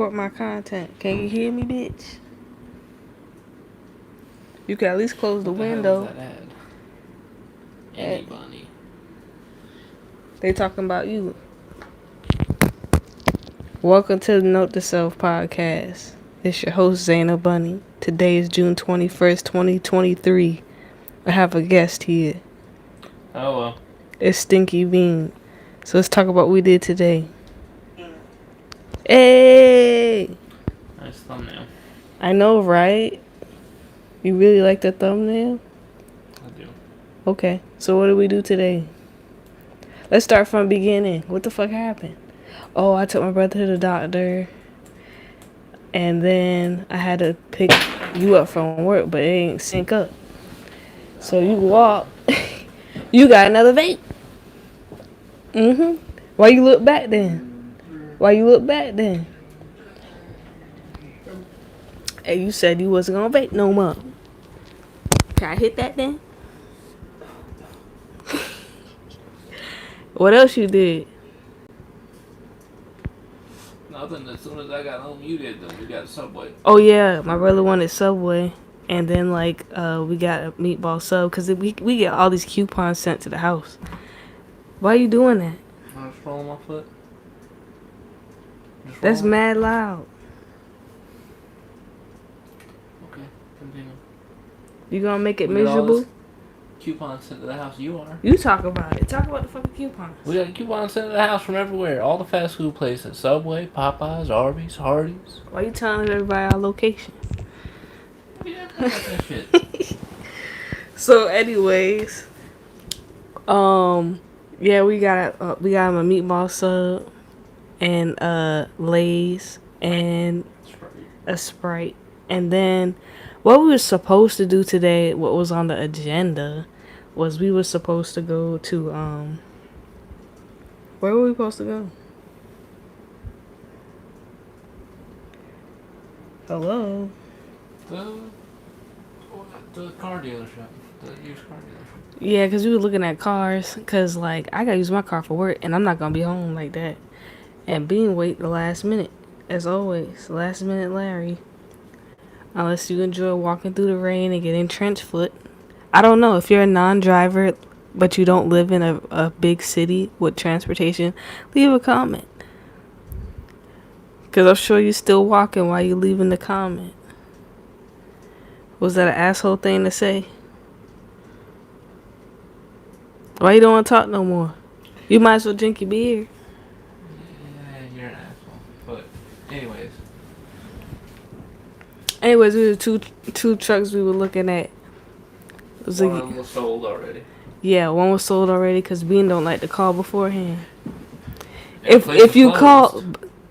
Support my content. Can you hear me, bitch? You can at least close the What the hell window. was that ad? Anybody. They talking about you. Welcome to the Note to Self podcast. It's your host, Zayna Bunny. Today is June 21st, 2023. I have a guest here. Oh, well. It's Stinky Bean. So let's talk about what we did today. Hey! Nice thumbnail. I know, right? You really like the thumbnail? I do. Okay, so what did we do today? Let's start from the beginning. What the fuck happened? Oh, I took my brother to the doctor. And then I had to pick you up from work, but it ain't sync up. So you walk. You got another vape. Why you look back then? Hey, you said you wasn't gonna vape no more. Can I hit that then? What else you did? Nothing. As soon as I got home, you did them. We got Subway. Oh yeah, my brother wanted Subway, and then we got a meatball sub because we get all these coupons sent to the house. Why are you doing that? I was rolling my foot. That's mad loud. Okay, continue. You gonna make it We got all miserable? this coupons sent to the house. You are. You talk about it. Talk about the fucking coupons. We got coupons sent to the house from everywhere. All the fast food places. Subway, Popeyes, Arby's, Hardee's. Why you telling everybody our location? Yeah, that shit. So, anyways, yeah, we got him a meatball sub and Lay's and a Sprite, and then what we were supposed to do today, what was on the agenda, was we were supposed to go to where were we supposed to go? Hello. The car dealership. The used car dealership. Yeah, because we were looking at cars. Because, I got to use my car for work. And I'm not going to be home like that. And being wait the last minute. As always. Last minute Larry. Unless you enjoy walking through the rain and getting trench foot. I don't know. If you're a non-driver, but you don't live in a big city with transportation, leave a comment. Because I'm sure you're still walking while you're leaving the comment. Was that an asshole thing to say? Why you don't want to talk no more? You might as well drink your beer. Yeah, you're an asshole. But, anyways. Anyways, we were two trucks we were looking at. One of them was sold already. Yeah, one was sold already because Bean don't like to call beforehand. If you call...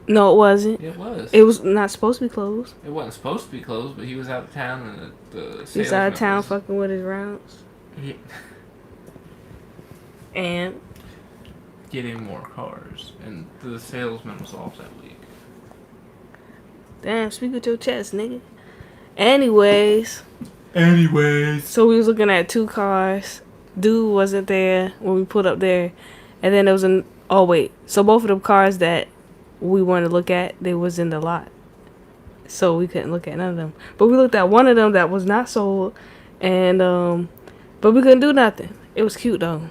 No, it wasn't. It was. It was not supposed to be closed. It wasn't supposed to be closed, but he was out of town and the He was out of town fucking with his rounds. Yeah. And? Getting more cars. And the salesman was off that week. Damn, speak with your chest, nigga. Anyways. So we was looking at two cars. Dude wasn't there when we put up there. And then there was so both of them cars that we wanted to look at, they was in the lot. So we couldn't look at none of them. But we looked at one of them that was not sold. And, but we couldn't do nothing. It was cute, though.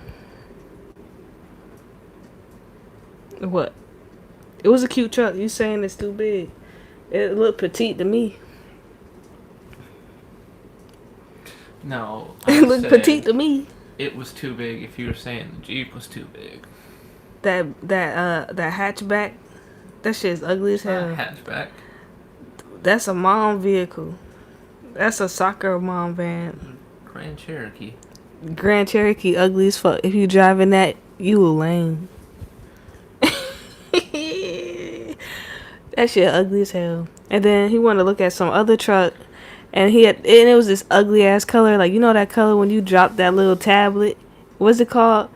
What? It was a cute truck. You saying it's too big. It looked petite to me. No. It looked petite to me. It was too big if you were saying the Jeep was too big. That hatchback, that shit's ugly as hell. Hatchback. That's a mom vehicle. That's a soccer mom van. Grand Cherokee. Ugly as fuck. If you driving that, you a lame. That shit ugly as hell. And then he wanted to look at some other truck, and it was this ugly ass color. Like, you know that color when you drop that little tablet? What's it called?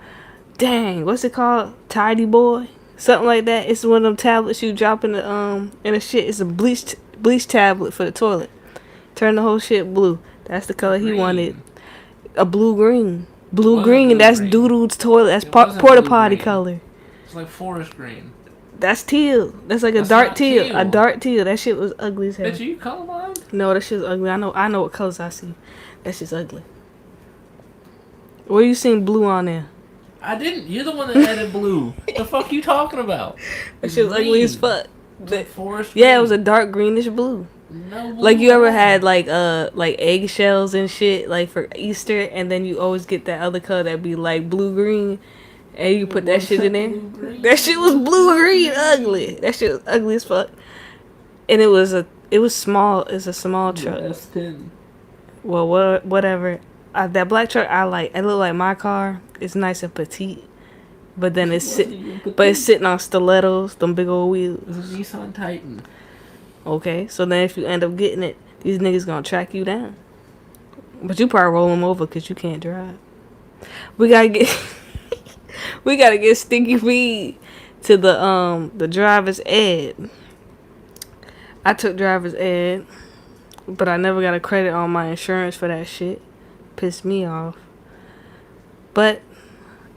Dang, what's it called? Tidy Boy? Something like that. It's one of them tablets you drop in the shit. It's a bleach tablet for the toilet. Turn the whole shit blue. That's the color he wanted. A blue-green. Blue-green, that's Doodle's toilet. That's porta potty color. It's like forest green. That's teal. That's like a That's dark not teal. teal. A dark teal. That shit was ugly as hell. Bitch, you colorblind? No, that shit's ugly. I know what colors I see. That shit's ugly. Where you seen blue on there? I didn't. You're the one that added blue. The fuck you talking about? That shit was ugly as fuck. Like forest Yeah, it green. was a dark greenish blue. No blue Like you at ever all. had like eggshells and shit like for Easter, and then you always get that other color that be like blue green, and you put that What's shit in there. blue-green? That shit was blue green ugly. That shit was ugly as fuck. And it was small. It's a small truck. S10. Well, whatever. That black truck I like. It look like my car. It's nice and petite, but then it's sitting on stilettos, them big old wheels. It's a Nissan Titan. Okay, so then if you end up getting it, these niggas gonna track you down. But you probably roll them over because you can't drive. We gotta get Stinky Feed to the driver's ed. I took driver's ed, but I never got a credit on my insurance for that shit. Pissed me off. But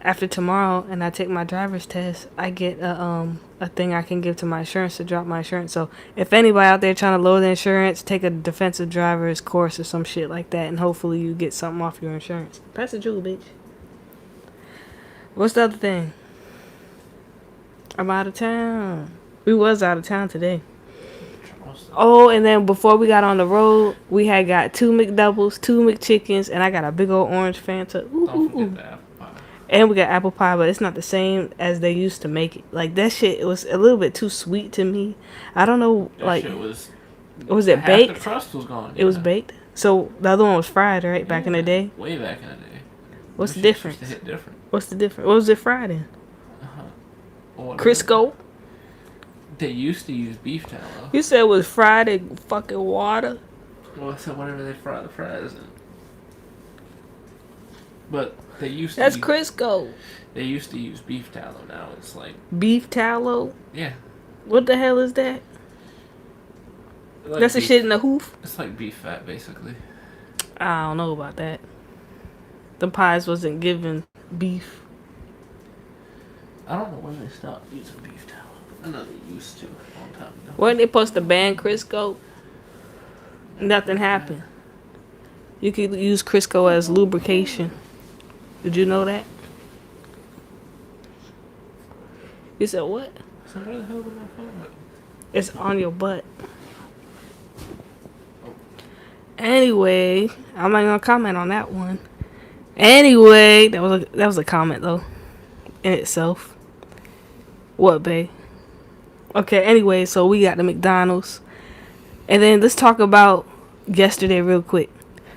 after tomorrow and I take my driver's test, I get a thing I can give to my insurance to drop my insurance. So if anybody out there trying to lower the insurance, take a defensive driver's course or some shit like that, and hopefully you get something off your insurance. Pass the jewel, bitch. What's the other thing? I'm out of town. We was out of town today. Oh, and then before we got on the road, we had got 2 McDoubles, 2 McChickens, and I got a big old orange Fanta. Ooh, Don't ooh, forget ooh. the apple pie. And we got apple pie, but it's not the same as they used to make it. Like that shit, it was a little bit too sweet to me. I don't know, That like, shit was it half baked? The crust was gone. It was yeah. baked. So the other one was fried, right? Back in the day. Way back in the day. What's That the shit difference? used to hit different. What's the difference? What was it fried in? Or Crisco. They used to use beef tallow. You said it was fried in fucking water. Well, so whatever they fry the fries in. But they used to. That's use, Crisco. They used to use beef tallow. Now it's like Beef tallow. yeah. What the hell is that? Like That's the beef, shit in the hoof. It's like beef fat, basically. I don't know about that. The pies wasn't given beef. I don't know when they stopped using beef tallow. I know they used to a long time ago. Weren't they supposed to ban Crisco? Nothing happened. You could use Crisco as lubrication. Did you know that? You said what? So where the hell did my phone go? It's on your butt. Anyway, I'm not gonna comment on that one. Anyway, that was a comment though, in itself. What, babe? Okay. Anyway, so we got the McDonald's, and then let's talk about yesterday real quick.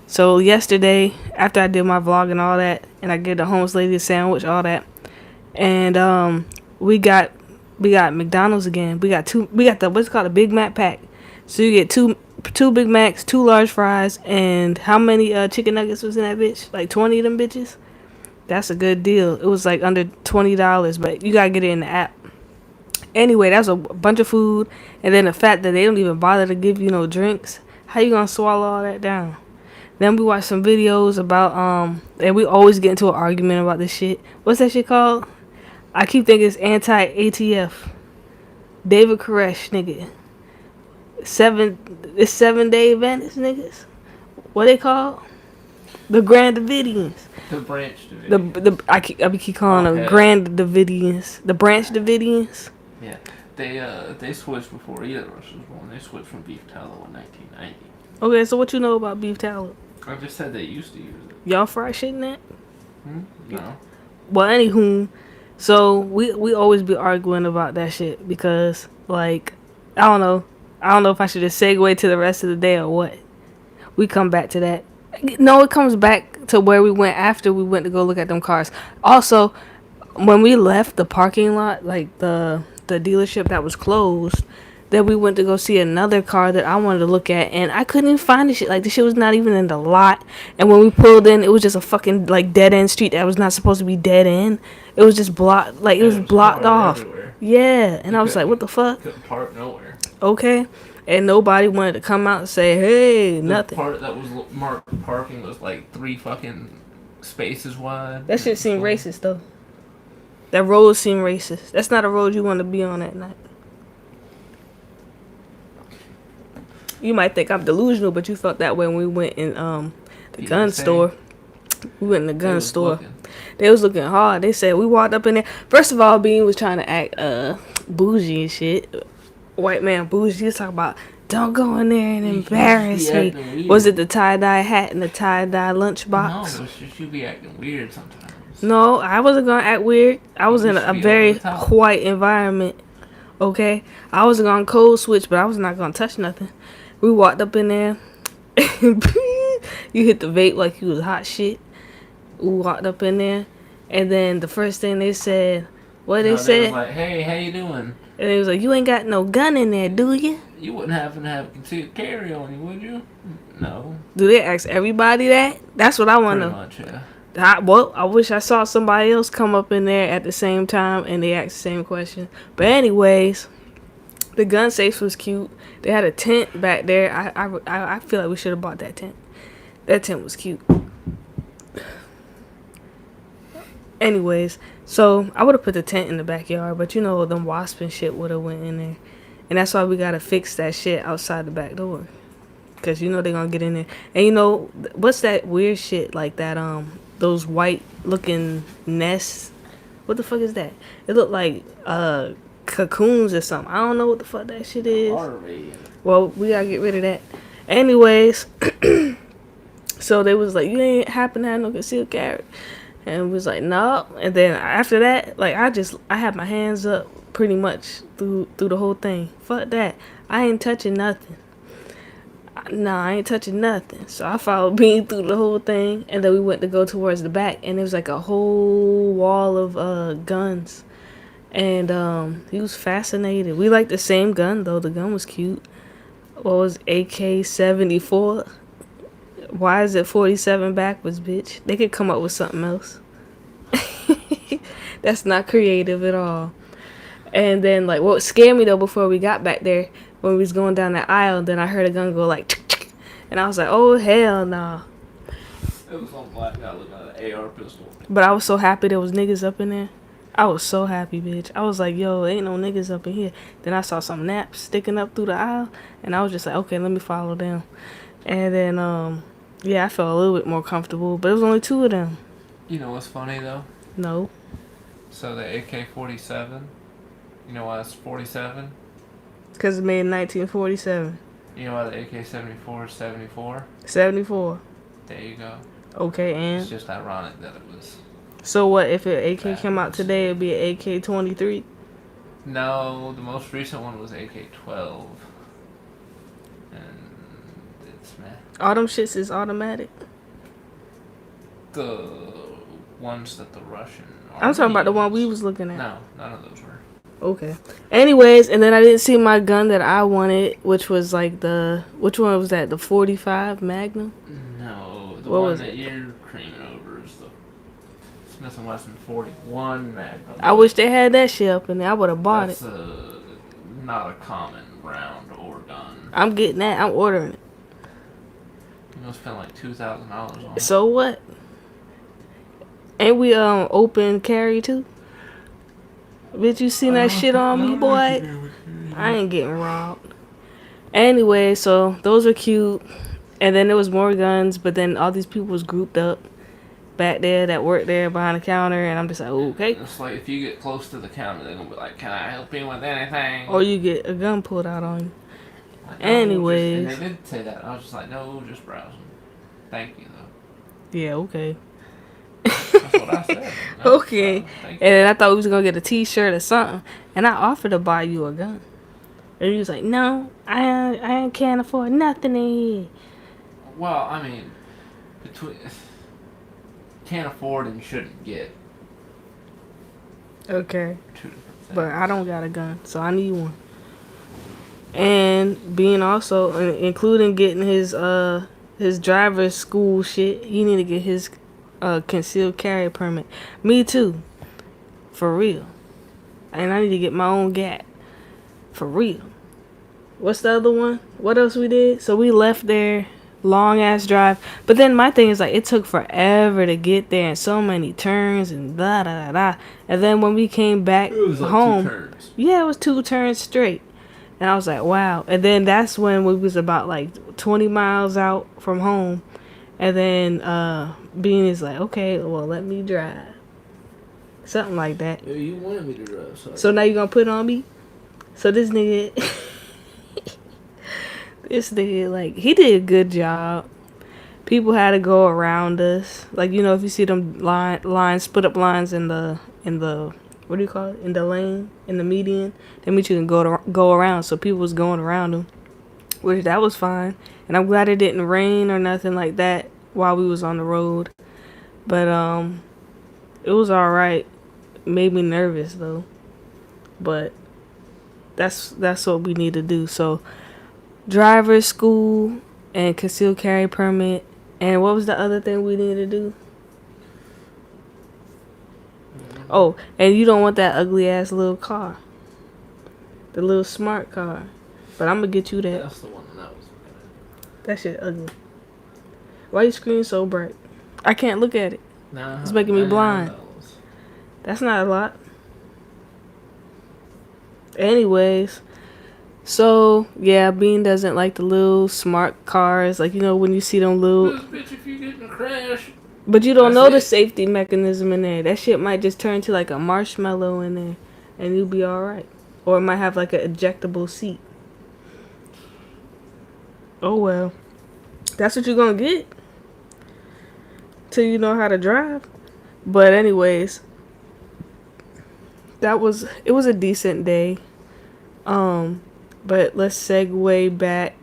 So yesterday, after I did my vlog and all that, and I gave the homeless lady a sandwich, all that, and we got McDonald's again. We got the what's it called, a Big Mac pack. So you get two Big Macs, 2 large fries, and how many chicken nuggets was in that bitch? Like 20 of them bitches. That's a good deal. It was like under $20, but you gotta get it in the app. Anyway, that was a bunch of food, and then the fact that they don't even bother to give you no drinks. How you gonna swallow all that down? Then we watched some videos about and we always get into an argument about this shit. What's that shit called? I keep thinking it's anti-ATF. David Koresh, nigga. 7-day Adventist niggas. What they call? The Grand Davidians. The Branch Davidians. I keep calling them Okay. Grand Davidians. The Branch Davidians. Yeah. They switched before either of us was born. They switched from beef tallow in 1990. Okay, so what you know about beef tallow? I just said they used to use it. Y'all fry shit in that? No. Well, anywho, so we always be arguing about that shit because, like, I don't know if I should just segue to the rest of the day or what. We come back to that. No, it comes back to where we went after we went to go look at them cars. Also, when we left the parking lot, like the dealership that was closed, then we went to go see another car that I wanted to look at, and I couldn't even find the shit. Like, the shit was not even in the lot. And when we pulled in, it was just a fucking, like, dead-end street that was not supposed to be dead-end. It was just blocked. Like, it was blocked off. Everywhere. Yeah. And I was like, what the fuck? Couldn't park nowhere. Okay. And nobody wanted to come out and say, hey, nothing. The part that was marked parking was like 3 fucking spaces wide. That shit seemed racist, though. That road seemed racist. That's not a road you want to be on at night. You might think I'm delusional, but you felt that way when we went in the gun store. We went in the gun store. They was looking hard. They said we walked up in there. First of all, Bean was trying to act bougie and shit. White man bougie. He was talking about, don't go in there and embarrass me. Was it the tie-dye hat and the tie-dye lunchbox? No, it's just you be acting weird sometimes. No, I wasn't gonna act weird. I was in a very white environment. Okay, I was gonna code switch, but I was not gonna touch nothing. We walked up in there. You hit the vape like you was hot shit. We walked up in there, and then the first thing they said, they said? Was like, hey, how you doing? And they was like, you ain't got no gun in there, do you? You wouldn't happen to have concealed carry on you, would you? No. Do they ask everybody that? That's what I want to. Pretty much, yeah. I wish I saw somebody else come up in there at the same time and they asked the same question. But anyways, the gun safe was cute. They had a tent back there. I feel like we should have bought that tent. That tent was cute. Anyways, so I would have put the tent in the backyard, but you know, them wasp and shit would have went in there. And that's why we got to fix that shit outside the back door. Because you know they're going to get in there. And you know, what's that weird shit like that, those white looking nests? What the fuck is that? It looked like cocoons or something. I don't know what the fuck that shit is. Well, we gotta get rid of that. Anyways, so they was like, you ain't happen to have no concealed carry. And we was like, no. And then after that, like I had my hands up pretty much through the whole thing. Fuck that. I ain't touching nothing. I ain't touching nothing. So I followed Bean through the whole thing, and then we went to go towards the back, and it was like a whole wall of guns. And he was fascinated. We liked the same gun though. The gun was cute. What was AK-74? Why is it 47 backwards, bitch? They could come up with something else. That's not creative at all. And then like what scared me though before we got back there, when we was going down that aisle, then I heard a gun go like, and I was like, oh hell nah. It was some black guy looking at an AR pistol. But I was so happy there was niggas up in there. I was so happy, bitch. I was like, yo, ain't no niggas up in here. Then I saw some naps sticking up through the aisle, and I was just like, okay, let me follow them. And then yeah, I felt a little bit more comfortable, but it was only 2 of them. You know what's funny though? No. So the AK-47, you know why it's 47? Because it's made in 1947. You know why the AK-74 is 74? 74. There you go. Okay, and? It's just ironic that it was. So what, if an AK came out today, it'd be an AK-23? No, the most recent one was AK-12. And it's meh. All them shits is automatic? The ones that the Russian I'm talking about the one we was looking at. No, none of those were. Okay. Anyways, and then I didn't see my gun that I wanted, which was like which one was that? The 45 Magnum? No, the what one was that it? you're creaming over is the Smith & Wesson 41 Magnum. I wish they had that shit up in there. I would have bought it. That's not a common round or gun. I'm getting that. I'm ordering it. You're gonna spend like $2,000 on it. So what? Ain't we open carry too? Bitch, you seen that shit on me, boy? I ain't getting robbed. Anyway, so those were cute. And then there was more guns, but then all these people was grouped up back there that worked there behind the counter, and I'm just like, okay. It's like if you get close to the counter, they're gonna be like, "Can I help you with anything?" Or you get a gun pulled out on you. Like, no, Anyways. and they did say that. I was just like, "No, just browsing." Thank you, though. Yeah, okay. That's what I said. No, Okay. and then I thought we was gonna get a t-shirt or something, and I offered to buy you a gun. And he was like, no, I can't afford nothing in here. Well, I mean, between can't afford and shouldn't get. Okay. 2 different things. But I don't got a gun, so I need one. And being also, including getting his driver's school shit, he need to get his concealed carry permit. Me too. For real. And I need to get my own gat. For real. What's the other one? What else we did? So we left there long ass drive. But then my thing is like it took forever to get there and so many turns and da da da da. And then when we came back It was like home, 2 turns. yeah, it was 2 turns straight. And I was like, wow. And then that's when we was about like 20 miles out from home. And then Bean is like, okay, well, let me drive. Something like that. Yeah, you wanted me to drive, So now you gonna put it on me? So this nigga, this nigga, like, he did a good job. People had to go around us. Like, you know, if you see them lines, split up lines in the, what do you call it? In the lane, in the median, that means you can go around. So people was going around them, which that was fine. And I'm glad it didn't rain or nothing like that while we was on the road. But, it was alright. Made me nervous, though. But that's what we need to do. So, driver's school and concealed carry permit. And what was the other thing we need to do? Oh, and you don't want that ugly ass little car. The little smart car. But I'm gonna get you that. That's the one that I was looking at. That shit ugly. Why you screen so bright? I can't look at it. Nah, It's making me blind. $99. That's not a lot. Anyways, so yeah, Bean doesn't like the little smart cars. Like, you know, when you see them little. This bitch, if you get in a crash. But you don't That's know it. the safety mechanism in there. That shit might just turn to like a marshmallow in there, and you'll be all right. Or it might have like an ejectable seat. Oh well, that's what you're gonna get till you know how to drive. But anyways, it was a decent day. But let's segue back.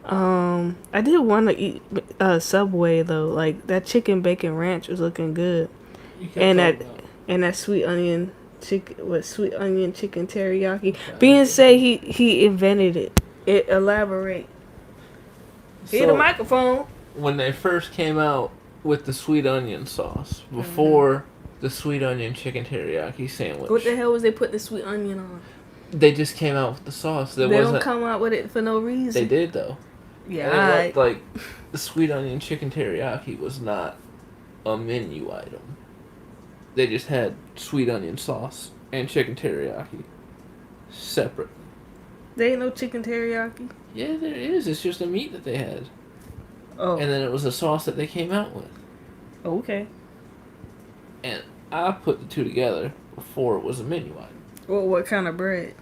I did want to eat Subway though. Like that chicken bacon ranch was looking good, and that sweet onion chicken teriyaki. Being say he invented it. Elaborate. Hear the microphone. When they first came out with the sweet onion sauce, before the sweet onion chicken teriyaki sandwich, What the hell was they putting the sweet onion on? they just came out with the sauce. They don't come out with it for no reason. They did though. Yeah. Like the sweet onion chicken teriyaki was not a menu item. They just had sweet onion sauce and chicken teriyaki separate. There ain't no chicken teriyaki. Yeah, there is. It's just a meat that they had. Oh. And then it was a sauce that they came out with. Okay. And I put the two together before it was a menu item. Well, what kind of bread?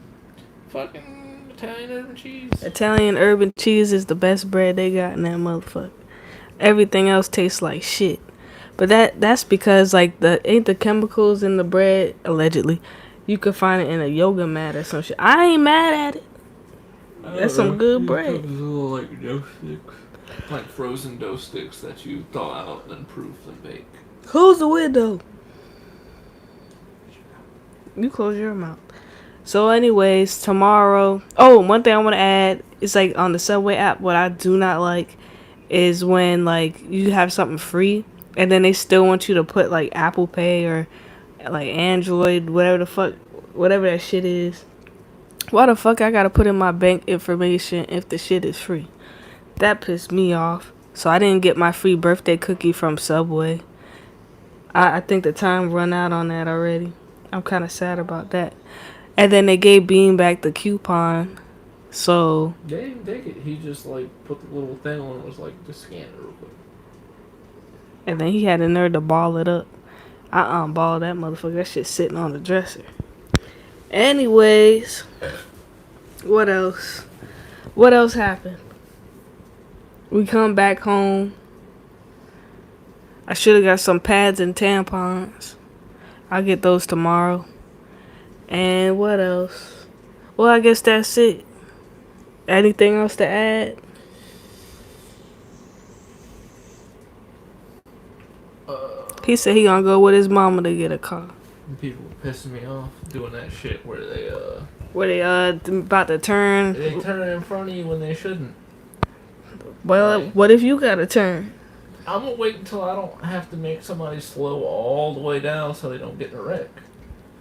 Fucking Italian urban cheese. Italian urban cheese is the best bread they got in that motherfucker. Everything else tastes like shit. But that's because like the chemicals in the bread, allegedly, you could find it in a yoga mat or some shit. I ain't mad at it. That's some good bread. Little like dough sticks. Like frozen dough sticks that you thaw out and then proof and bake. Close the window. You close your mouth. So anyways, tomorrow. Oh, one thing I want to add is like on the Subway app, what I do not like is when like you have something free and then they still want you to put like Apple Pay or like Android, whatever that shit is. Why the fuck I gotta put in my bank information if the shit is free? That pissed me off. So I didn't get my free birthday cookie from Subway. I think the time run out on that already. I'm kind of sad about that. And then they gave Bean back the coupon. So They didn't take it. He just like put the little thing on. It was like just scan it real quick. and then he had the nerve to ball it up. I unballed that motherfucker. That shit sitting on the dresser. Anyways, what else? What else happened? We come back home. I should have got some pads and tampons. I'll get those tomorrow. And what else? Well, I guess that's it. Anything else to add? He said he gonna go with his mama to get a car. People were pissing me off doing that shit where they about to turn. they turn in front of you when they shouldn't. Well, what if you gotta turn? I'm gonna wait until I don't have to make somebody slow all the way down so they don't get in a wreck.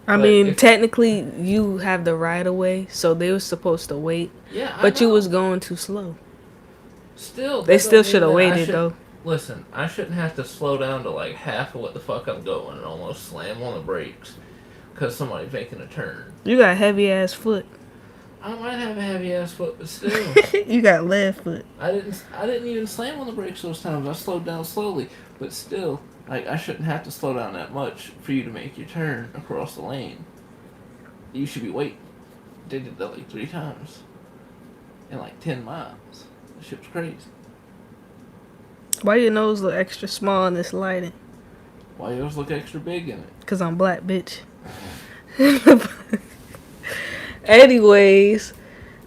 I mean, technically, you have the right of way, so they were supposed to wait. Yeah, but you was going too slow. Still, They that still don't should mean have that I waited should. though. Listen, I shouldn't have to slow down to like half of what the fuck I'm going and almost slam on the brakes because somebody's making a turn. You got heavy ass foot. I might have a heavy ass foot, but still, You got left foot. I didn't even slam on the brakes those times. I slowed down slowly, but still, like I shouldn't have to slow down that much for you to make your turn across the lane. You should be waiting. They did that like 3 times in like 10 miles. That shit was crazy. Why your nose look extra small in this lighting? Why yours look extra big in it? Cause I'm black, bitch. Anyways,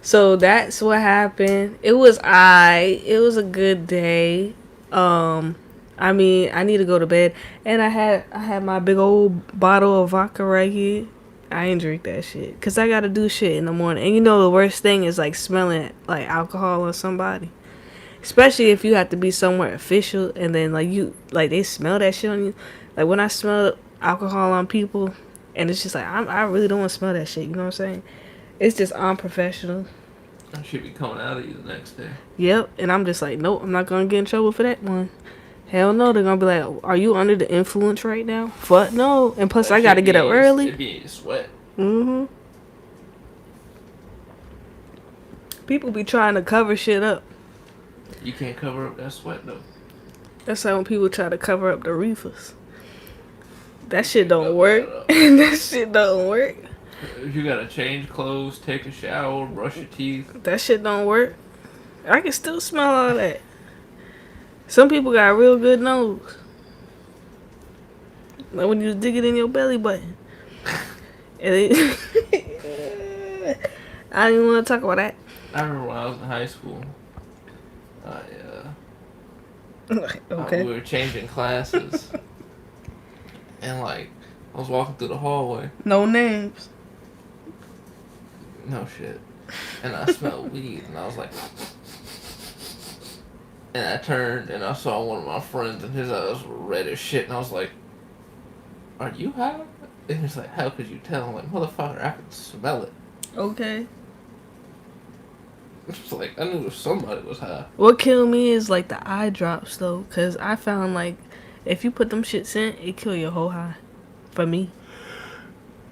so that's what happened. It was it was a good day. I mean, I need to go to bed, and I had my big old bottle of vodka right here. I ain't drink that shit cause I gotta do shit in the morning. And you know the worst thing is like smelling like alcohol on somebody, especially if you have to be somewhere official, and then like they smell that shit on you. Like when I smell alcohol on people, and it's just like I really don't want to smell that shit. You know what I'm saying? It's just unprofessional. That should be coming out of you the next day. Yep, and I'm just like, nope, I'm not gonna get in trouble for that one. Hell no, they're gonna be like, are you under the influence right now? Fuck no. And plus, That I gotta shit get up early. It'd be in your sweat. People be trying to cover shit up. You can't cover up that sweat though. That's how when people try to cover up the reefers. That shit don't work. That shit don't work. You gotta change clothes, take a shower, brush your teeth. That shit don't work. I can still smell all that. Some people got a real good nose. Like when you dig it in your belly button. And I don't even want to talk about that. I remember when I was in high school. Okay. We were changing classes, and like I was walking through the hallway. No names. No shit. And I smelled weed, and I was like, and I turned and I saw one of my friends, and his eyes were red as shit, and I was like, "Are you high?" And he's like, "How could you tell?" I'm like, "Motherfucker, I could smell it." Okay. It's like I knew somebody was high. What killed me is like the eye drops though, cause I found like if you put them shits in, it kill your whole high. For me.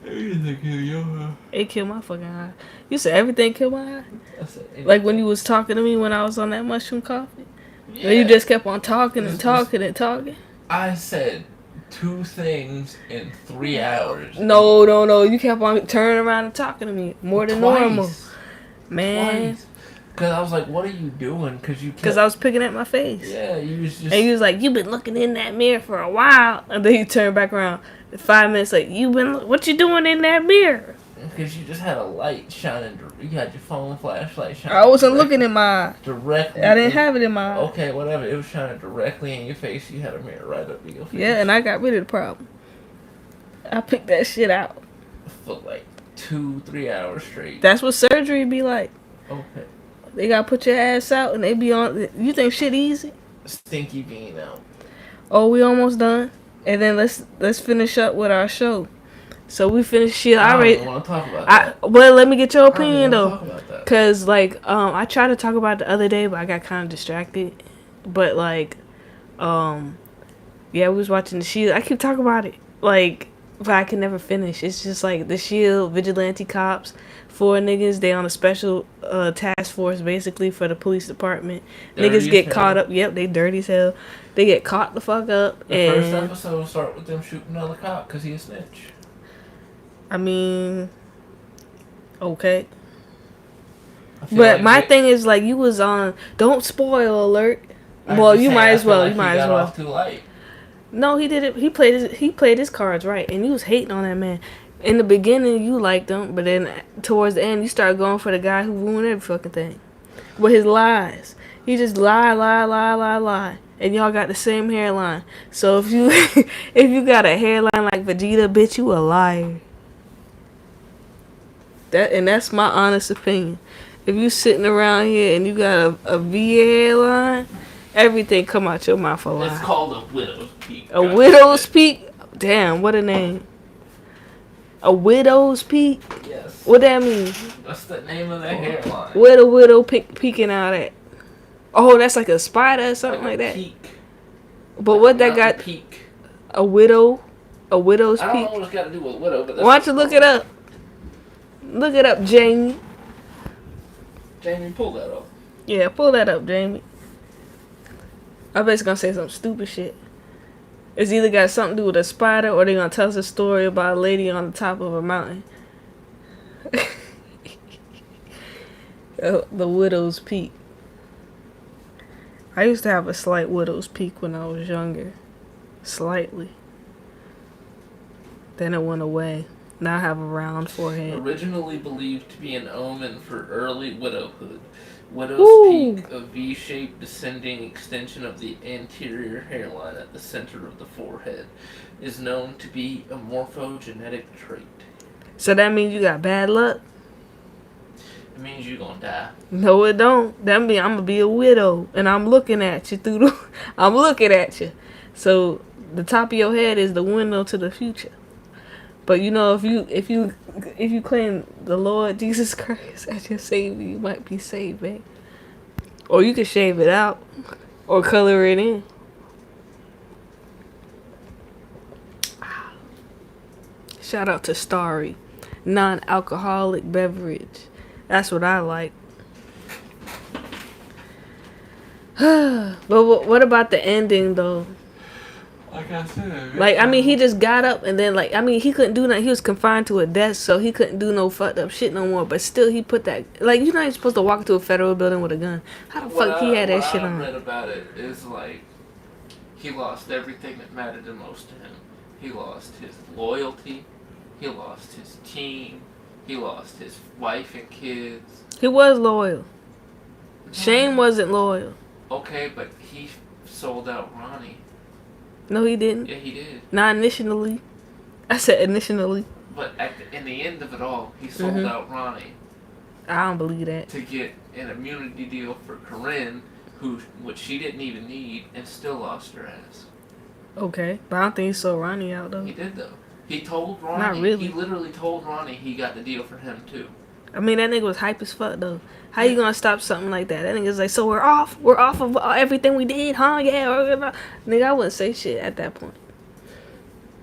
Everything kill your high. It killed my fucking high. You said everything killed my high? I said anything. Like when you was talking to me when I was on that mushroom coffee? Yeah. And you just kept on talking and talking and talking? I said 2 things in 3 hours. No. You kept on turning around and talking to me more than normal. Man. Because I was like, what are you doing? Because I was picking at my face. Yeah, you was just... And you was like, you've been looking in that mirror for a while. And then you turned back around. 5 minutes later, what you doing in that mirror? Because you just had a light shining. You had your phone flashlight shining. I wasn't looking in my eye. Directly. I didn't have it in my eye. Okay, whatever. It was shining directly in your face. You had a mirror right up in your face. Yeah, and I got rid of the problem. I picked that shit out. For like 2-3 hours straight. That's what surgery be like. Okay. They gotta put your ass out and they be on. You think shit easy? Stinky bean out. Oh, we almost done. And then let's finish up with our show. So we finished shit. I don't want to talk about that. Well, let me get your opinion though. Talk about that. Cause like I tried to talk about it the other day, but I got kind of distracted. But like yeah, we was watching the Shield. I keep talking about it like, but I can never finish. It's just like the Shield vigilante cops. 4 niggas, they on a special task force basically for the police department. Dirty Niggas get as caught hell. up. Yep, they dirty as hell. They get caught the fuck up. The first episode will start with them shooting another cop because he a snitch. I mean, okay. I feel But like my they- thing is like you was on. Don't spoil alert. I'm Well, just you saying, might I as feel well. like You he might as got well. off too light. No, he did it. He played his cards right, and you was hating on that man. In the beginning, you liked him, but then towards the end, you started going for the guy who ruined every fucking thing with his lies. He just lie, and y'all got the same hairline. So if you if you got a hairline like Vegeta, bitch, you a liar. That's my honest opinion. If you sitting around here and you got a V hairline, everything come out your mouth a lie. It's called a widow's peak. A widow's peak? Damn, what a name. A widow's peak? Yes. What that mean? That's the name of that hairline. Where the widow peeking out at? Oh, that's like a spider or something like that. Peak. But what that got? Peak. A widow's I don't peak. know what it's got to do with widow, but that's Why don't you look it up? Look it up, Jamie. Jamie, pull that up. Yeah, pull that up, Jamie. I bet it's gonna say some stupid shit. It's either got something to do with a spider or they're gonna tell us a story about a lady on the top of a mountain. The widow's peak. I used to have a slight widow's peak when I was younger. Slightly. Then it went away. Now I have a round forehead. Originally believed to be an omen for early widowhood. Widow's Ooh. peak, a V-shaped descending extension of the anterior hairline at the center of the forehead, is known to be a morphogenetic trait. So that means you got bad luck? It means you're gonna die. No, it don't. That means I'm gonna be a widow, and I'm looking at you through the. I'm looking at you. So the top of your head is the window to the future. But you know, if you claim the Lord Jesus Christ as your Savior, you might be saved, man. Or you can shave it out, or color it in. Shout out to Starry, non-alcoholic beverage. That's what I like. But what about the ending though? Like I said, Like, I mean, he just got up and then, like, I mean, he couldn't do nothing. He was confined to a desk, so he couldn't do no fucked up shit no more. But still, he put that, like, you're not even supposed to walk into a federal building with a gun. How the fuck he had that shit on? What I read about it is, like, he lost everything that mattered the most to him. He lost his loyalty. He lost his team. He lost his wife and kids. He was loyal. Shane wasn't loyal. Okay, but he sold out Ronnie. No, he didn't. Yeah, he did. Not initially. I said initially. But in the end of it all, he sold out Ronnie. I don't believe that. To get an immunity deal for Corinne, which she didn't even need, and still lost her ass. Okay, but I don't think he sold Ronnie out though. He did though. He told Ronnie. Not really. He literally told Ronnie he got the deal for him too. I mean, that nigga was hype as fuck though. How you gonna stop something like that? That nigga's like, so we're off of everything we did, huh? Yeah, nigga, I wouldn't say shit at that point.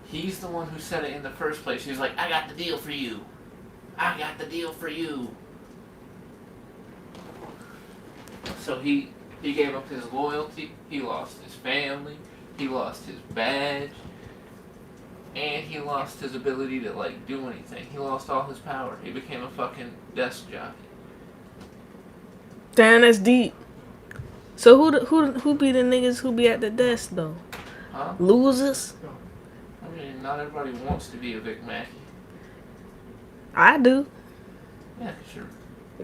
He's the one who said it in the first place. He was like, I got the deal for you. I got the deal for you. So he gave up his loyalty. He lost his family. He lost his badge. And he lost his ability to, like, do anything. He lost all his power. He became a fucking desk jockey. Damn, that's deep. So who be the niggas who be at the desk though? Huh? Losers? I mean, not everybody wants to be a Big Mac. I do. Yeah, sure.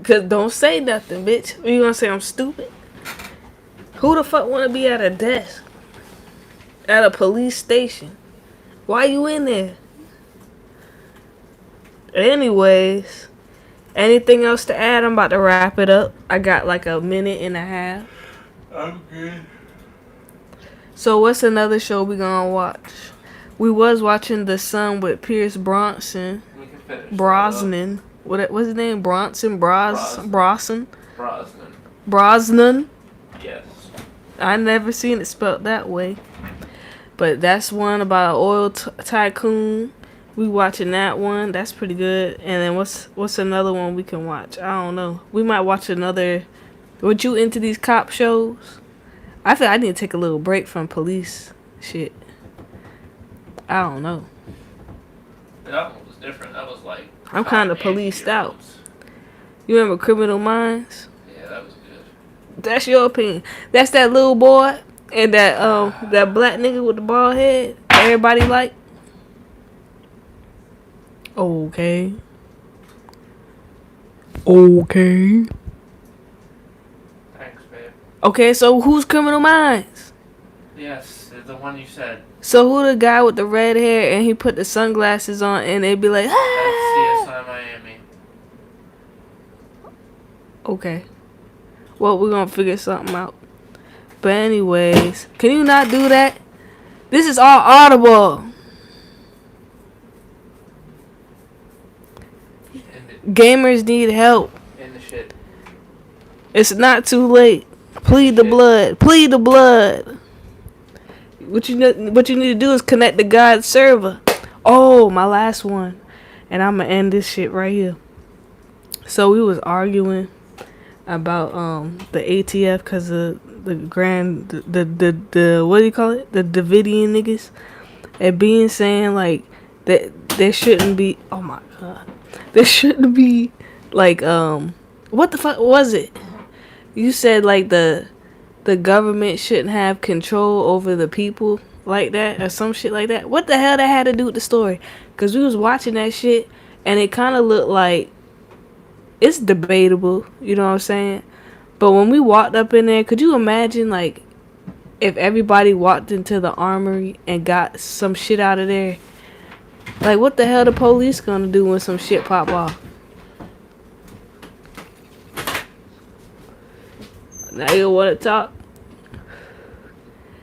Cause don't say nothing, bitch. You gonna say I'm stupid? Who the fuck wanna be at a desk? At a police station? Why you in there? Anyways, anything else to add? I'm about to wrap it up. I got like a minute and a half. I'm good. So what's another show we gonna watch? We was watching The Sun with Pierce Bronson. We can finish Brosnan. What's his name? Bronson? Brosnan? Brosnan. Yes. I never seen it spelled that way. But that's one about an oil tycoon. We watching that one. That's pretty good. And then what's another one we can watch? I don't know. We might watch another. Would you into these cop shows? I feel I need to take a little break from police shit. I don't know. That one was different. That was like... I'm kind of policed out. You remember Criminal Minds? Yeah, that was good. That's your opinion. That's that little boy and that black nigga with the bald head. Everybody like. Okay. Okay. Thanks, babe. Okay, so who's Criminal Minds? Yes, the one you said. So who the guy with the red hair and he put the sunglasses on and they be like, ah! That's CSI Miami. Okay. Well, we're gonna figure something out. But anyways, can you not do that? This is all audible. Gamers need help. In the shit. It's not too late. Plead the blood. Plead the blood. What you need to do is connect to God's server. Oh, my last one. And I'm gonna end this shit right here. So we was arguing about the ATF because of the what do you call it? The Davidian niggas. And being saying like that there shouldn't be, oh my god. There shouldn't be like what the fuck was it? You said like the government shouldn't have control over the people like that or some shit like that. What the hell that had to do with the story? Cause we was watching that shit and it kind of looked like it's debatable. You know what I'm saying? But when we walked up in there, could you imagine like if everybody walked into the armory and got some shit out of there? Like what the hell the police gonna do when some shit pop off? Now you want to talk?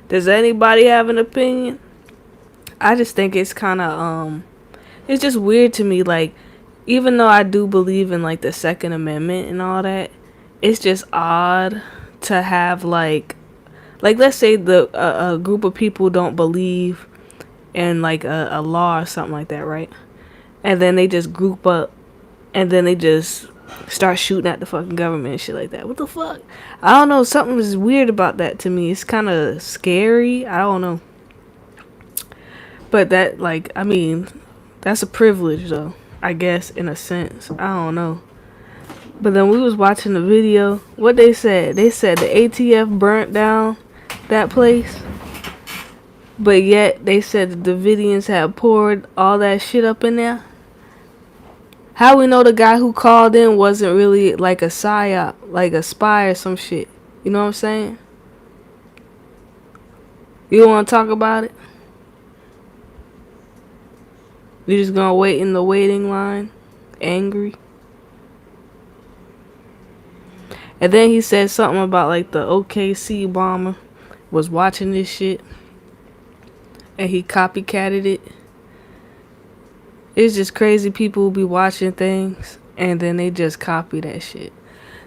Does anybody have an opinion? I just think it's kind of it's just weird to me. Like, even though I do believe in like the Second Amendment and all that, it's just odd to have like let's say a group of people don't believe in like a law or something like that, right? And then they just group up and then they just start shooting at the fucking government and shit like that. What the fuck? I don't know. Something is weird about that to me. It's kind of scary. I don't know. But that, like, I mean, that's a privilege, though. I guess, in a sense. I don't know. But then we was watching the video. What they said? They said the ATF burnt down that place. But yet, they said the Davidians had poured all that shit up in there. How we know the guy who called in wasn't really like a psyop, like a spy or some shit? You know what I'm saying? You want to talk about it? You just gonna wait in the waiting line, angry? And then he said something about like the OKC bomber was watching this shit and he copycatted it. It's just crazy people who be watching things and then they just copy that shit.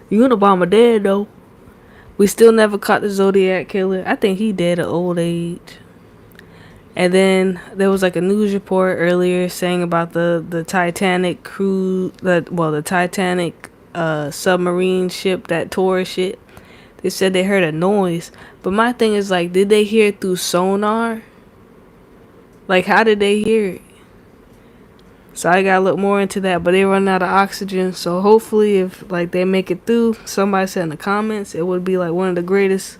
Unabomber dead though. We still never caught the Zodiac killer. I think he dead at old age. And then there was like a news report earlier saying about the Titanic crew, the Titanic submarine ship that tore shit. They said they heard a noise. But my thing is like, did they hear it through sonar? Like, how did they hear it? So I gotta look more into that. But they run out of oxygen. So hopefully if like they make it through, somebody said in the comments, it would be like one of the greatest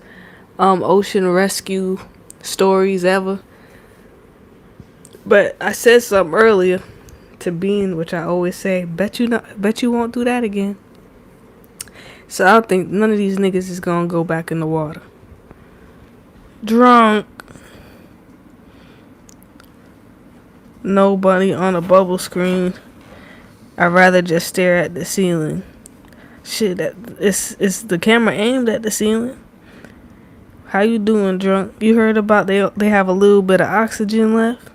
ocean rescue stories ever. But I said something earlier to Bean, which I always say, bet you won't do that again. So I don't think none of these niggas is gonna go back in the water. Drunk. Nobody on a bubble screen. I'd rather just stare at the ceiling. Shit, it's the camera aimed at the ceiling. How you doing, drunk? You heard about they have a little bit of oxygen left?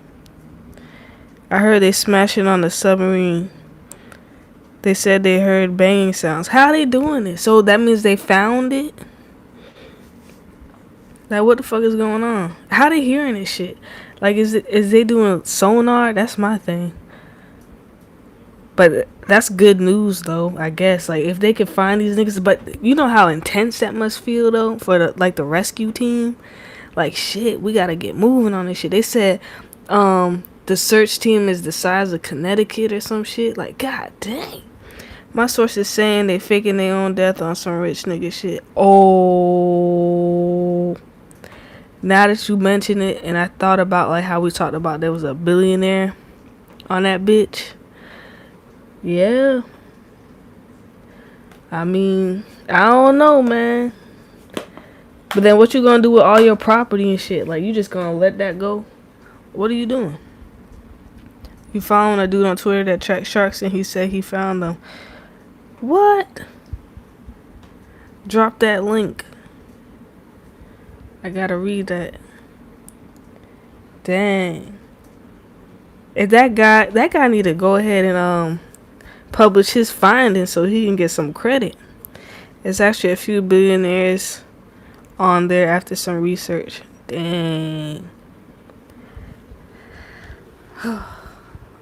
I heard they smashing on the submarine. They said they heard banging sounds. How they doing it? So that means they found it? Like, what the fuck is going on? How they hearing this shit? Like, is they doing sonar? That's my thing. But that's good news, though, I guess. Like, if they can find these niggas. But you know how intense that must feel, though, for the rescue team? Like, shit, we gotta get moving on this shit. They said, the search team is the size of Connecticut or some shit. Like, god dang. My source is saying they faking their own death on some rich nigga shit. Oh. Now that you mention it, and I thought about like how we talked about there was a billionaire on that bitch. Yeah. I mean, I don't know, man. But then what you gonna do with all your property and shit? Like, you just gonna let that go? What are you doing? You following a dude on Twitter that tracks sharks and he said he found them. What? Drop that link. I gotta read that. Dang. If that guy need to go ahead and publish his findings so he can get some credit. It's actually a few billionaires on there after some research. Dang.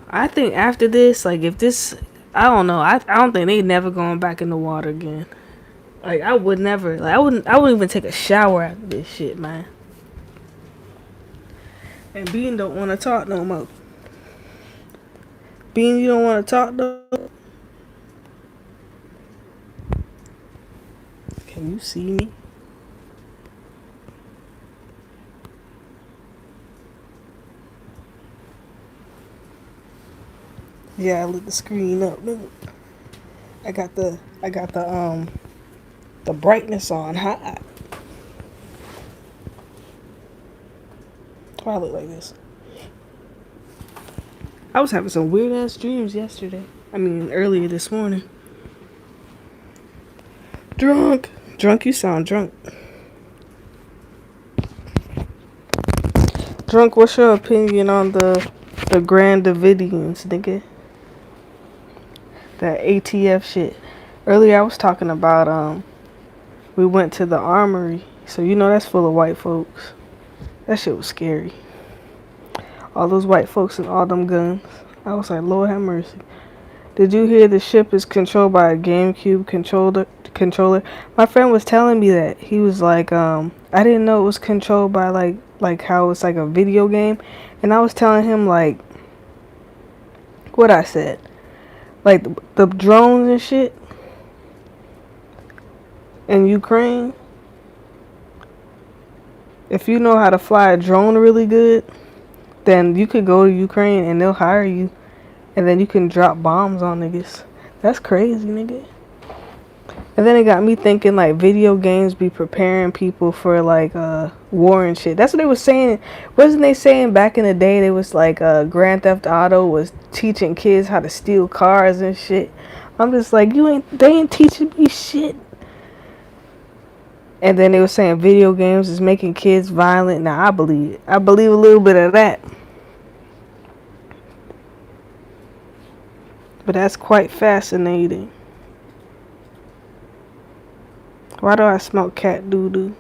I think after this, like if this, I don't know. I don't think they never going back in the water again. Like I would never. Like I wouldn't even take a shower after this shit, man. And Bean don't want to talk no more. Bean, you don't want to talk no more? Can you see me? Yeah, I lit the screen up. Look. I got the brightness on high. Why I look like this? I was having some weird ass dreams yesterday. I mean, earlier this morning. Drunk. Drunk, you sound drunk. Drunk, what's your opinion on the Grand Davidians, nigga? That ATF shit. Earlier I was talking about we went to the armory. So you know that's full of white folks. That shit was scary. All those white folks and all them guns. I was like, Lord have mercy. Did you hear the ship is controlled by a GameCube controller? My friend was telling me that. He was like, I didn't know it was controlled by like how it's like a video game. And I was telling him like what I said. Like the drones and shit in Ukraine. If you know how to fly a drone really good, then you could go to Ukraine and they'll hire you. And then you can drop bombs on niggas. That's crazy, nigga. And then it got me thinking like video games be preparing people for like war and shit. That's what they was saying. Wasn't they saying back in the day they was like Grand Theft Auto was teaching kids how to steal cars and shit. I'm just like, they ain't teaching me shit. And then they were saying video games is making kids violent. Now I believe it. I believe a little bit of that. But that's quite fascinating. Why do I smell cat doo-doo?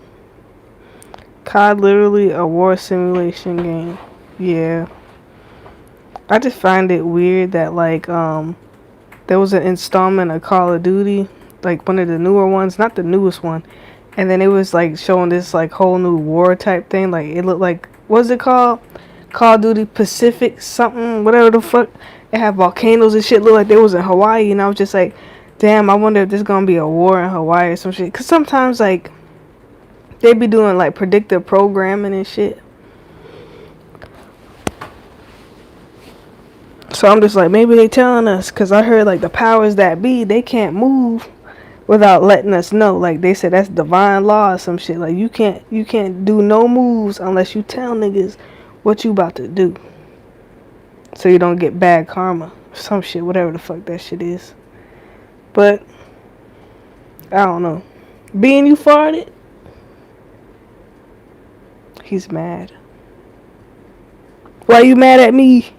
COD literally a war simulation game. Yeah. I just find it weird that like there was an installment of Call of Duty, like one of the newer ones, not the newest one. And then it was like showing this like whole new war type thing. Like it looked like, what's it called? Call of Duty Pacific something, whatever the fuck. It had volcanoes and shit. Looked like they was in Hawaii. And I was just like, damn, I wonder if there's gonna be a war in Hawaii or some shit. Cause sometimes like they be doing like predictive programming and shit. So I'm just like, maybe they telling us. Cause I heard like the powers that be, they can't move without letting us know. Like they said that's divine law or some shit. Like you can't do no moves unless you tell niggas what you about to do. So you don't get bad karma. Some shit, whatever the fuck that shit is. But I don't know. Being you farted? He's mad. Why you mad at me?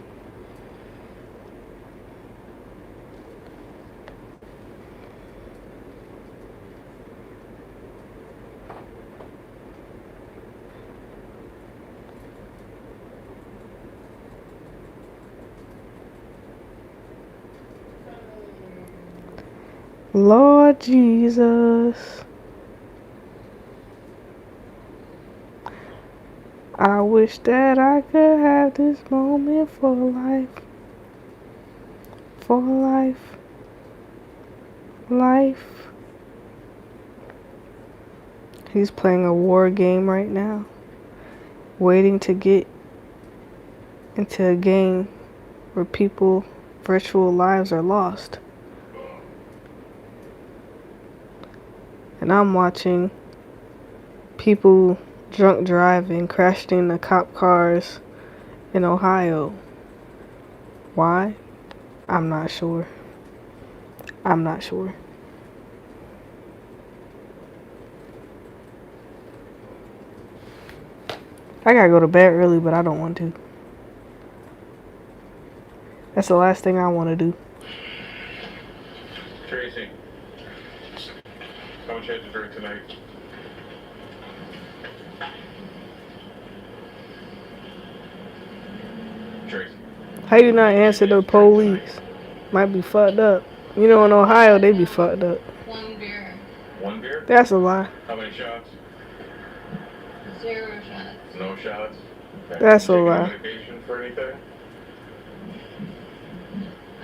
Lord Jesus. I wish that I could have this moment for life. For life. Life. He's playing a war game right now. Waiting to get into a game where people, virtual lives are lost. And I'm watching people drunk driving, crashing into cop cars in Ohio. Why? I'm not sure. I'm not sure. I gotta go to bed early, but I don't want to. That's the last thing I want to do. Tracy, how much you had to drink tonight? Tracy. How you not answer the police? Might be fucked up. You know, in Ohio, they be fucked up. One beer. One beer? That's a lie. How many shots? 0 shots. No shots? Okay. That's a Taking lie. medication for anything?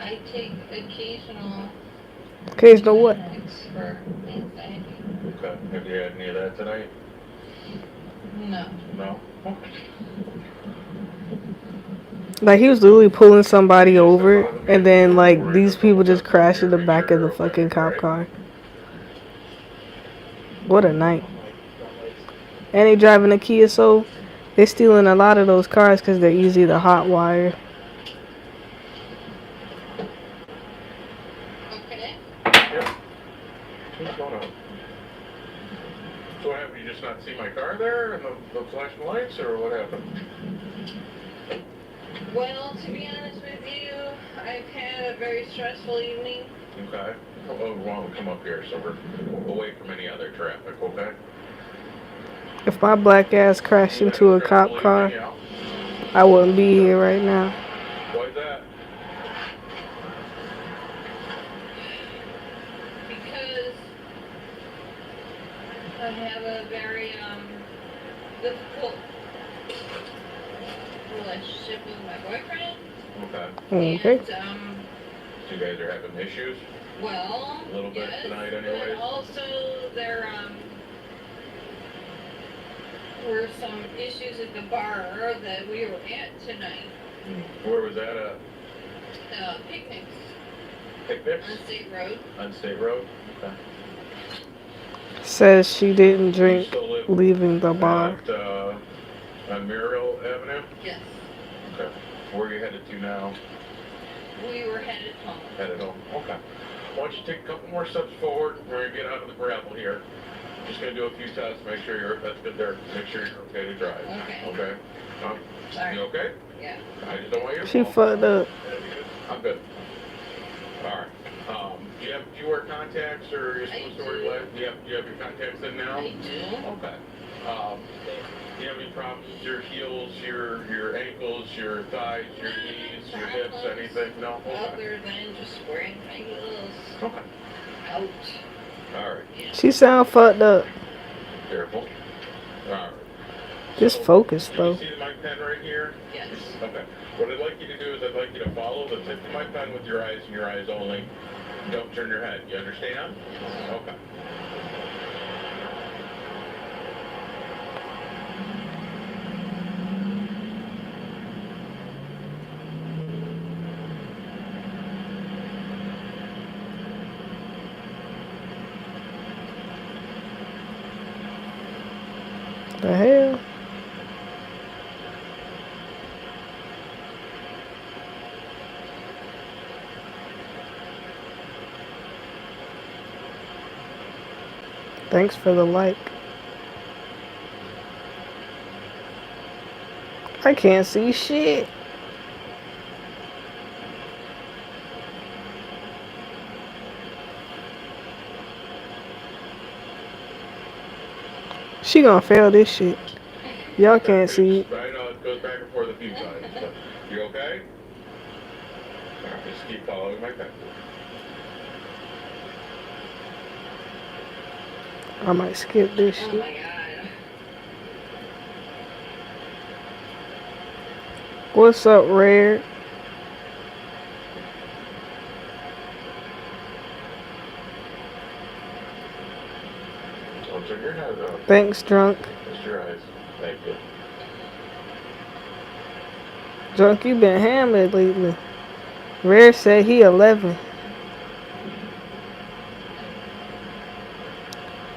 I take occasional Occasional what? medics for anxiety. Okay. Have you had any of that tonight? No. No? Okay. Like, he was literally pulling somebody over, and then, like, these people just crashed in the back of the fucking cop car. What a night. And they driving a Kia Soul. They stealing a lot of those cars because they're easy to hot wire. Okay. Yep. What's going on? So what happened? You just not see my car there and the flashing lights, or what happened? Well, to be honest with you, I've had a very stressful evening. Okay. Oh, why don't we come up here so we're away from any other traffic, okay? If my black ass crashed into a cop car, I wouldn't be here right now. Why's that? Because I have a very difficult relationship with my boyfriend. Okay. Okay. And So you guys are having issues? well, A little bit yes, tonight anyways? but also there were some issues at the bar that we were at tonight. Where was that at? Picnics Picnics? on State Road. On State Road? Okay. Says she didn't You drink still live leaving the bar. at, on Muriel Avenue? Yes. Okay. Where are you headed to now? We were headed home. Headed home. Okay. Why don't you take a couple more steps forward? We're going to get out of the gravel here. Just going to do a few tests, make sure that's good there. Make sure you're okay to drive. Okay. Okay? Sorry. You okay? Yeah. I just don't want you to She fall. fucked up. I'm good. Alright. Do you wear contacts or you're supposed to wear glasses? Do you have your contacts in now? I do. Okay. Do you have any problems with your heels, your ankles, your thighs, your knees, your hips, anything? No? Okay. Other than just wearing my heels Okay. out. Alright. Yeah. She sound fucked up. Careful. Alright. Just focus, Do though. you see the mic pen right here? Yes. Okay. What I'd like you to do is I'd like you to follow the tip of my pen with your eyes and your eyes only. Don't turn your head. You understand? Okay. The hell? Thanks for the like. I can't see shit. She gonna fail this shit. Y'all can't see it. I know it goes back and forth a few times. But you okay? Alright, just keep following my pen. I might skip this Oh shit. my god. What's up, Rare? Don't turn your head up. Thanks, drunk. Just your eyes. Thank you. Drunk, you been hammered lately. Rare said he 11.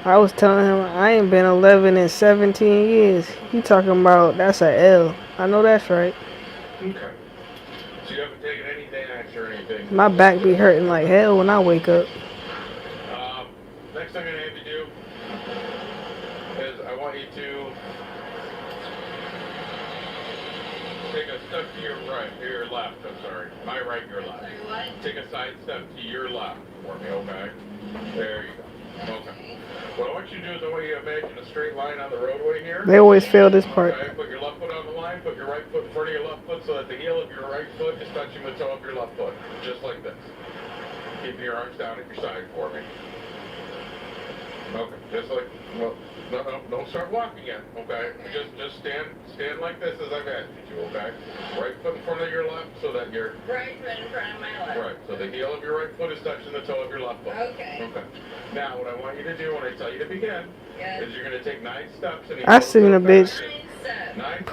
I was telling him I ain't been 11 in 17 years. He talking about that's a L. I know that's right. Okay. So you haven't taken any Xanax or anything? My back be hurting like hell when I wake up. Next thing I have to do is I want you to take a step to your right, to your left, I'm sorry. My right, your left. Sorry, what? Take a side step to your left for me, okay? There you go. Okay. What I want you to do is I want you to imagine a straight line on the roadway here. They always fail this part. Okay, put your left foot on the line, put your right foot in front of your left foot so that the heel of your right foot is touching the toe of your left foot. Just like this. Keeping your arms down at your side for me. Okay, just like, well, no, don't start walking yet, okay? Just stand like this as I've asked you to, okay? Right foot in front of your left so that your... Right foot in front of my left. Right, so the heel of your right foot is touching the toe of your left foot. Okay. Okay. Now, what I want you to do when I tell you to begin Yes. is you're going to take 9 steps and... I seen a bitch 9 steps. 9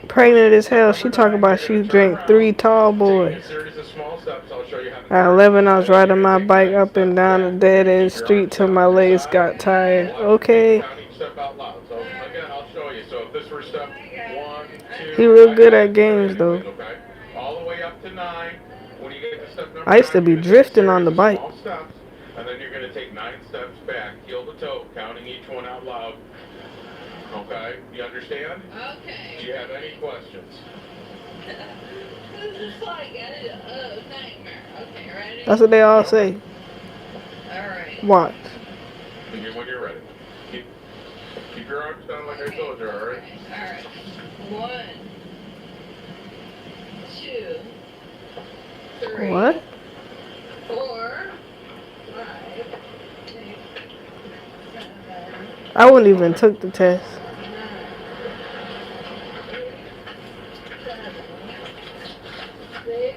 pregnant as hell. She talking about she drank 3 tall boys. Taking a series of small steps, I'll show you how to... At 11, I was riding my bike up and down the dead end street till my legs got tired. Okay. Count each step out loud. So, again, I'll show you. So, if this were step 1, 2... He real good at games, though. Okay. All the way up to 9. When you get to step number 9, I used to be you're gonna take a drifting on the series of bike. small steps, and then you're going to take 9 steps back, heel to toe, counting each one out loud. Okay? You understand? Okay. Do you have any questions? This is like a nightmare. Okay, ready? That's what they all say. Alright. Watch. Begin when you're ready. Keep your arms down like I told you, alright? Alright. 1, 2, 3. What? 4, 5, 6, 7, I wouldn't even took the test. 9, 8, 7, 6.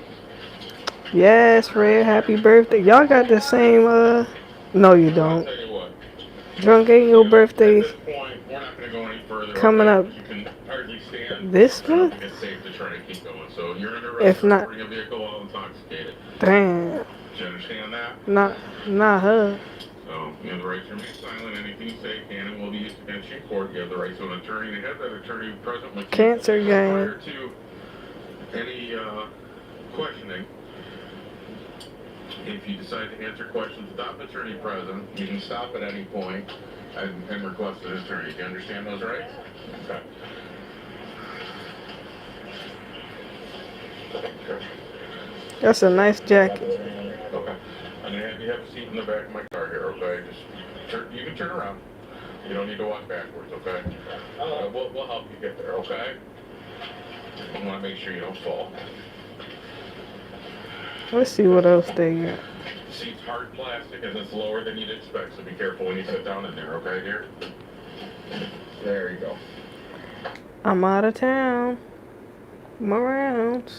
Yes, Red, happy birthday. Y'all got the same, no you I'll don't. tell you what. Drunk ain't your birthday At this point, we're not going to go any further. coming okay? up You can hardly stand. this I don't month? think it's safe to try to keep going. So you're under If arrest for not- operating a vehicle while intoxicated. Damn. Do you understand that? Not her. So you have the right to remain silent. Anything you say can and will be used against you in court. You have the right to an attorney to have that attorney present with you Cancer gang. prior to any questioning. If you decide to answer questions without the attorney present, you can stop at any point and request an attorney. Do you understand those rights? Okay. Okay. That's a nice jacket. Okay. I'm gonna have you have a seat in the back of my car here, okay? Just you can turn around. You don't need to walk backwards, okay? We'll help you get there, okay? I want to make sure you don't fall. Let's see what else they got. Seat's hard plastic and it's lower than you'd expect, so be careful when you sit down in there, okay, dear? There you go. I'm out of town. I'm around.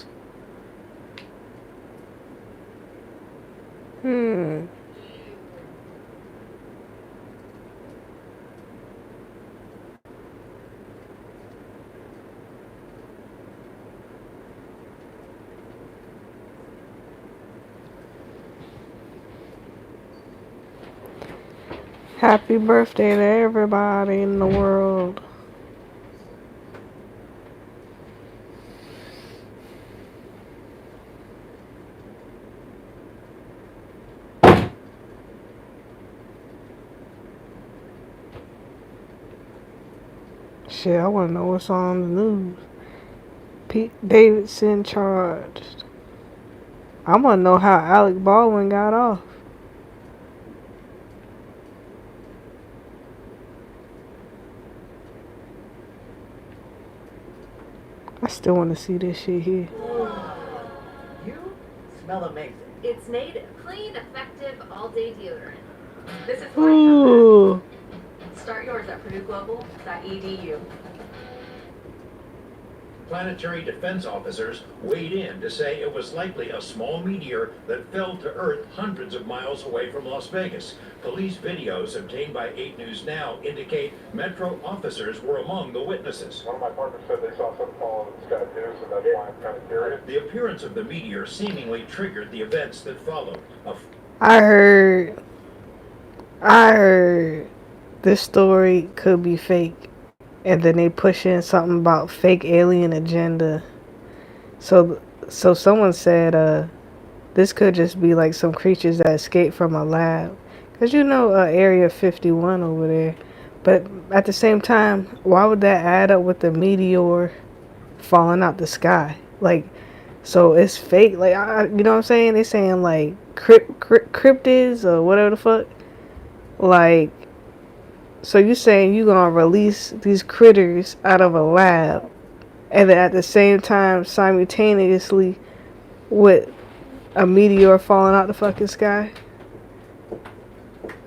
Happy birthday to everybody in the world. Shit, I want to know what's on the news. Pete Davidson charged. I want to know how Alec Baldwin got off. I still want to see this shit here. You smell amazing. It's native, clean, effective, all-day deodorant. This is Ooh. Start yours at PurdueGlobal.edu. Planetary defense officers weighed in to say it was likely a small meteor that fell to Earth hundreds of miles away from Las Vegas. Police videos obtained by 8 News Now indicate Metro officers were among the witnesses. One of my partners said they saw something fall in the sky too, so that's why I'm kind of curious. The appearance of the meteor seemingly triggered the events that followed. I heard this story could be fake. And then they push in something about fake alien agenda. So someone said this could just be like some creatures that escaped from a lab. Because you know Area 51 over there. But at the same time, why would that add up with the meteor falling out the sky? Like, so it's fake. Like, you know what I'm saying? They're saying like cryptids or whatever the fuck. Like, So you saying you gonna release these critters out of a lab, and then at the same time, simultaneously, with a meteor falling out the fucking sky?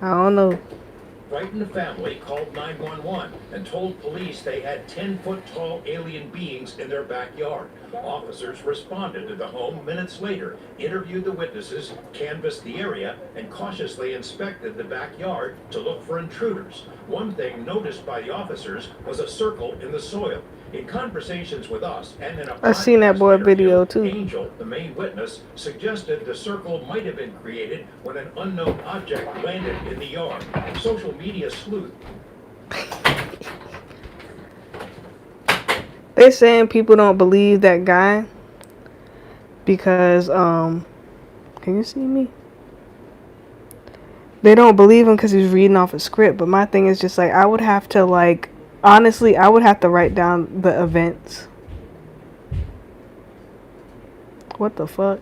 I don't know. Frightened family called 911 and told police they had 10-foot-tall alien beings in their backyard. Officers responded to the home minutes later, interviewed the witnesses, canvassed the area, and cautiously inspected the backyard to look for intruders. One thing noticed by the officers was a circle in the soil. In conversations with us and in a I seen that podcast boy interview, video too. Angel, the main witness, suggested the circle might have been created when an unknown object landed in the yard. Social media sleuth. They saying people don't believe that guy because can you see me? They don't believe him because he's reading off a script. But my thing is just like, I would have to like, honestly, I would have to write down the events. What the fuck?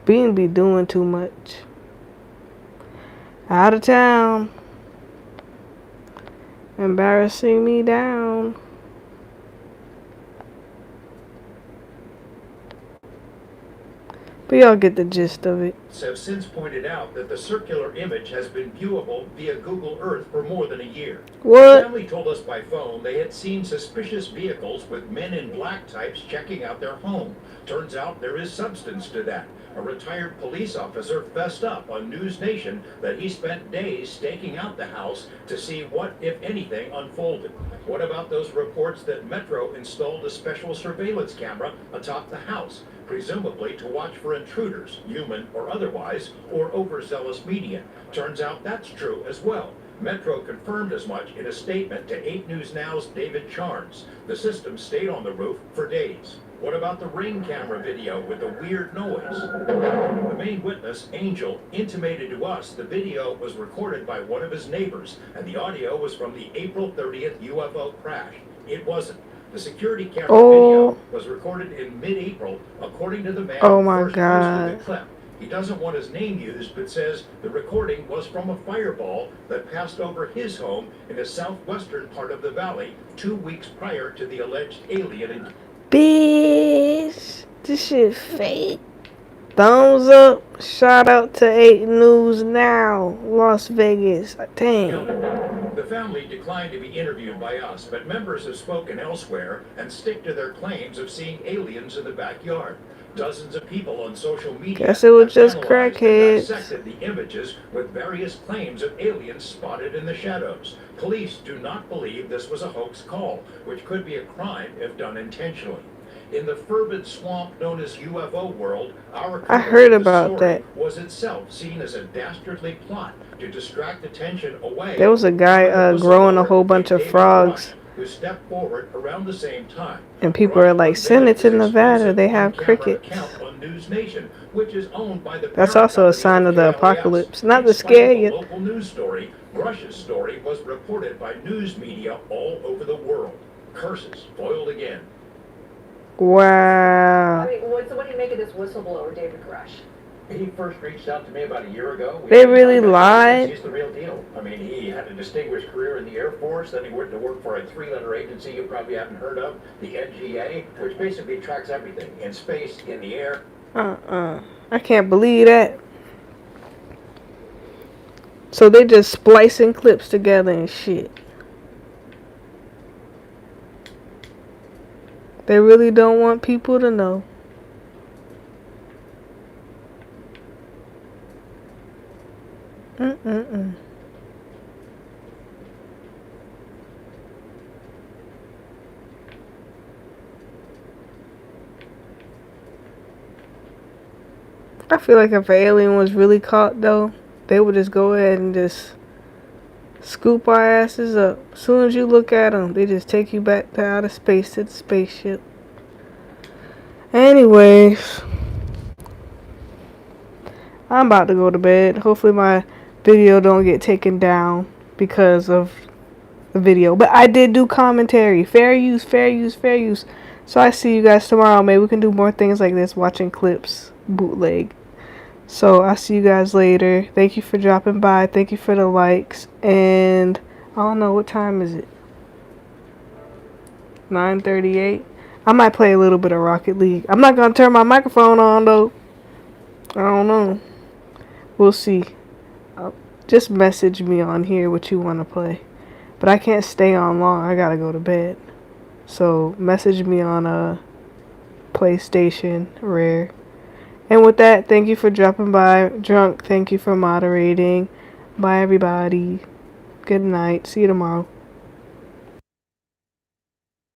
Bean be doing too much. Out of town. Embarrassing me down. But y'all get the gist of it. Have since pointed out that the circular image has been viewable via Google Earth for more than a year. What? The family told us by phone they had seen suspicious vehicles with men in black types checking out their home. Turns out there is substance to that. A retired police officer fessed up on News Nation that he spent days staking out the house to see what, if anything, unfolded. What about those reports that Metro installed a special surveillance camera atop the house, presumably to watch for intruders, human or otherwise, or overzealous media? Turns out that's true as well. Metro confirmed as much in a statement to 8 News Now's David Charnes. The system stayed on the roof for days. What about the Ring camera video with the weird noise? The main witness, Angel, intimated to us the video was recorded by one of his neighbors, and the audio was from the April 30th UFO crash. It wasn't. The security camera video was recorded in mid-April, according to the man who first posted the clip. He doesn't want his name used, but says the recording was from a fireball that passed over his home in the southwestern part of the valley 2 weeks prior to the alleged alien. Bitch, this shit fake. Thumbs up. Shout out to 8 News Now, Las Vegas. Dang. The family declined to be interviewed by us, but members have spoken elsewhere and stick to their claims of seeing aliens in the backyard. Dozens of people on social media Guess it was have just analyzed crackheads. and dissected the images with various claims of aliens spotted in the shadows. Police do not believe this was a hoax call, which could be a crime if done intentionally. In the fervid swamp known as UFO world, our I heard about story that. was itself seen as a dastardly plot to distract attention away. There was a guy growing a whole bunch of frogs. Who stepped forward around the same time. And people are like, send it to Nevada. They have crickets. On News Nation, which is owned by the That's also a sign of the apocalypse. Not to scare you. Local news story, Rush's story was reported by news media all over the world. Curses foiled again. Wow. I mean, what do you make of this whistleblower, David Grush? He first reached out to me about a year ago. They really lied. He's the real deal. I mean, he had a distinguished career in the Air Force. Then he went to work for a 3-letter agency you probably haven't heard of, the NGA, which basically tracks everything in space, in the air. I can't believe that. So they just splicing clips together and shit. They really don't want people to know. I feel like if an alien was really caught though, they would just go ahead and just scoop our asses up. As soon as you look at them, they just take you back to outer space to the spaceship. Anyways, I'm about to go to bed. Hopefully my video don't get taken down because of the video. But I did do commentary. Fair use, fair use, fair use. So I see you guys tomorrow. Maybe we can do more things like this, watching clips, bootleg. So I'll see you guys later. Thank you for dropping by. Thank you for the likes. And I don't know, what time is it? 9:38. I might play a little bit of Rocket League. I'm not gonna turn my microphone on though. I don't know. We'll see. Just message me on here what you want to play. But I can't stay on long. I gotta go to bed. So message me on PlayStation Rare. And with that, thank you for dropping by. Drunk, thank you for moderating. Bye everybody. Good night. See you tomorrow.